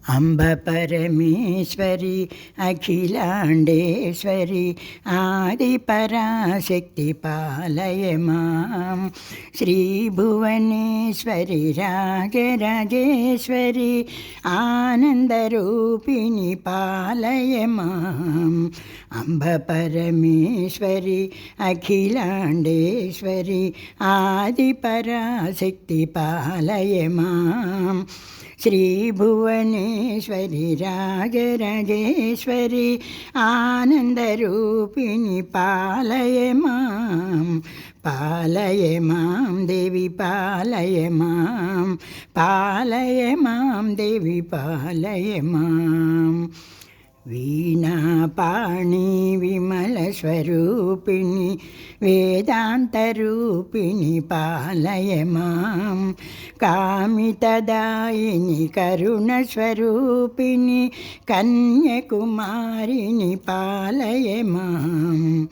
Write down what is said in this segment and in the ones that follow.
अम्ब परमेश्वरी अखिलाण्डेश्वरी आदिपराशक्ति पालय मां। श्रीभुवनेश्वरी राजराजेश्वरी आनन्दरूपिणी पालय माम्। अम्ब परमेश्वरी अखिलाण्डेश्वरी आदिपराशक्ति पालय माम्। श्रीभुवनेश्वरी राजराजेश्वरी आनन्दरूपिणी पालय मां। पालय मां देवी पालय मां। पालय मां देवी पालय मां। वीणापाणि विमलस्वरूपिणि वेदान्तरूपिणि पालय मां। कामितदायिनि करुणस्वरूपिणि कन्याकुमारिणि पालय मां।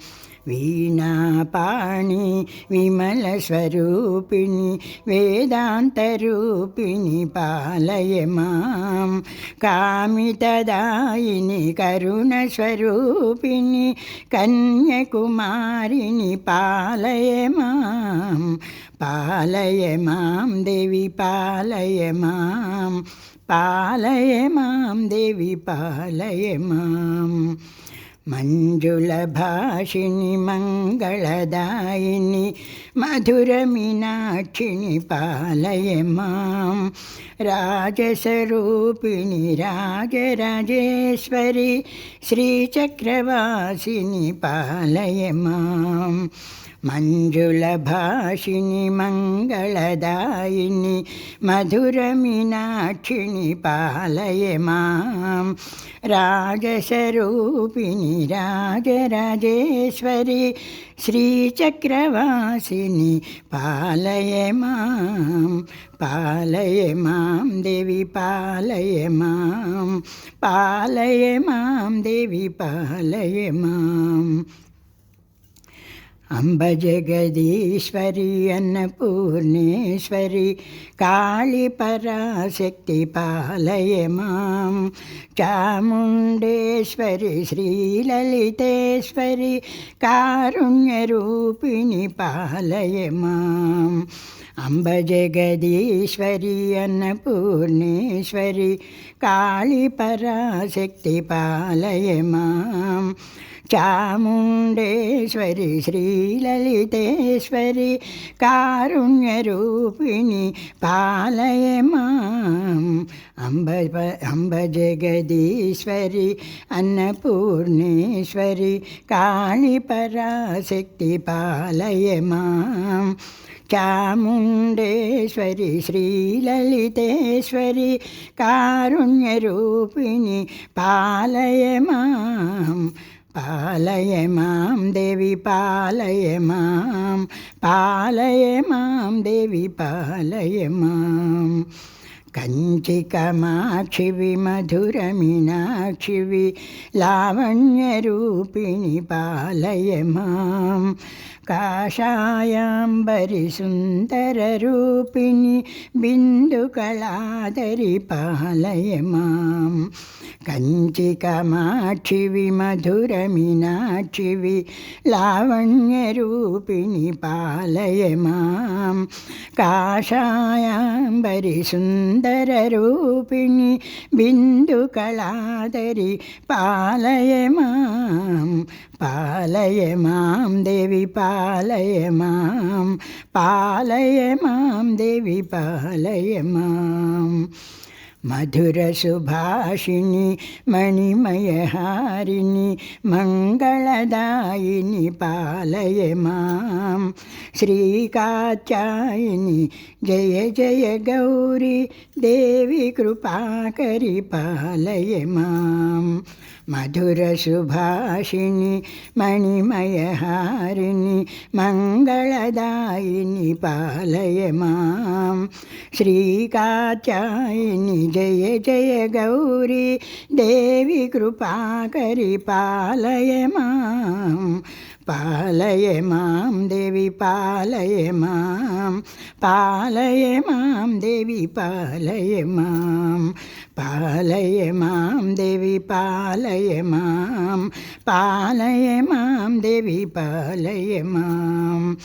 वीणापाणि विमलस्वरूपिणि वेदान्तरूपिणि पालय मां। कामितदायिनि करुणस्वरूपिणि कन्याकुमारिणि पालय मां। पालय मां देवी पालय मां। पालय मां देवी पालय मां। मञ्जुलभाषिणि मङ्गलदायिनि मधुरमीनाक्षिणि पालय मां। राजस्वरूपिणि राजराजेश्वरी श्रीचक्रवासिनि पालय मां। मञ्जुलभाषिणि मङ्गलदायिनि मधुरमीनाक्षिणि पालय मां। राजस्वरूपिणि राजराजेश्वरी श्रीचक्रवासिनि पालय मां। पालय मां देवी पालय मां। पालय मां देवी पालय मां। अम्ब जगदीश्वरी अन्नपूर्णेश्वरी काली पराशक्ति पालय मां। चामुण्डेश्वरी श्रीललितेश्वरी कारुण्यरूपिणि पालय माम्। अम्ब जगदीश्वरी अन्नपूर्णेश्वरी काली पराशक्ति पालय मां। चामुण्डेश्वरी श्रीललितेश्वरी कारुण्यरूपिणि पालय माम्। अम्ब जगदीश्वरी अन्नपूर्णेश्वरी काली पराशक्ति पालय माम्। चामुण्डेश्वरी श्रीललितेश्वरी कारुण्यरूपिणि पालय मां। पालय मां देवी पालय मां। पालय मां देवी पालय मां। कञ्चिकामाक्षि विमधुरमीनाक्षि लावण्यरूपिणि पालय मां। काषायाम्बरि सुन्दररूपिणि बिन्दुकलाधरि पालय मां। कञ्चिकामाक्षि विमधुरमीनाक्षि लावण्यरूपिणि पालय मां। काषायाम्बरि सुन्दररूपिणि बिन्दुकलाधरि पालय मां। पालय मां देवी पालय मां। पालय मां देवी पालय मां। मधुरसुभाषिणि मणिमयहारिणि मङ्गलदायिनि पालय मां। श्रीकात्यायिनि जय जय गौरी देवी कृपाकरि पालय मां। मधुरसुभाषिणि मणिमयहारिणि मङ्गलदायिनि पालय मां। श्रीकात्यायिनि जय जय गौरी देवी कृपाकरि पालय मां। पालय मां देवी पालय मां, पालय मां देवी पालय मां, पालय मां देवी पालय मां, पालय मां देवी पालय मां।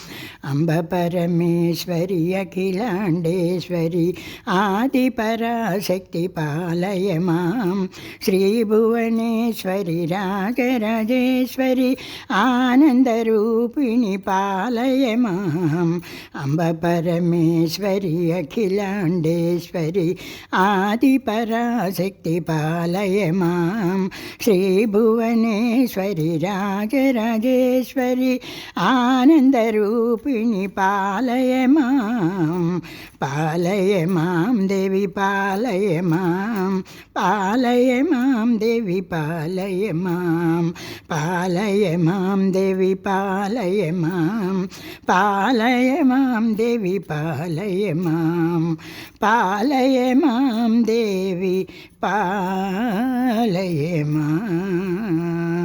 अम्ब परमेश्वरी अखिलाण्डेश्वरी आदिपराशक्ति पालय मां, श्रीभुवनेश्वरी राजराजेश्वरी आनन्दरूपिणी पालय माम्। अम्ब परमेश्वरी अखिलाण्डेश्वरी आदिपराशक्ति पालय मां, श्रीभुवनेश्वरी राजराजेश्वरी आनन्दरूपिणी पालय मां। पालय मां देवी पालय मां, पालय मां देवी पालय मां, पालय मां देवी पालय मां, पालय मां देवी पालय मां, पालय मां देवी पालय मां।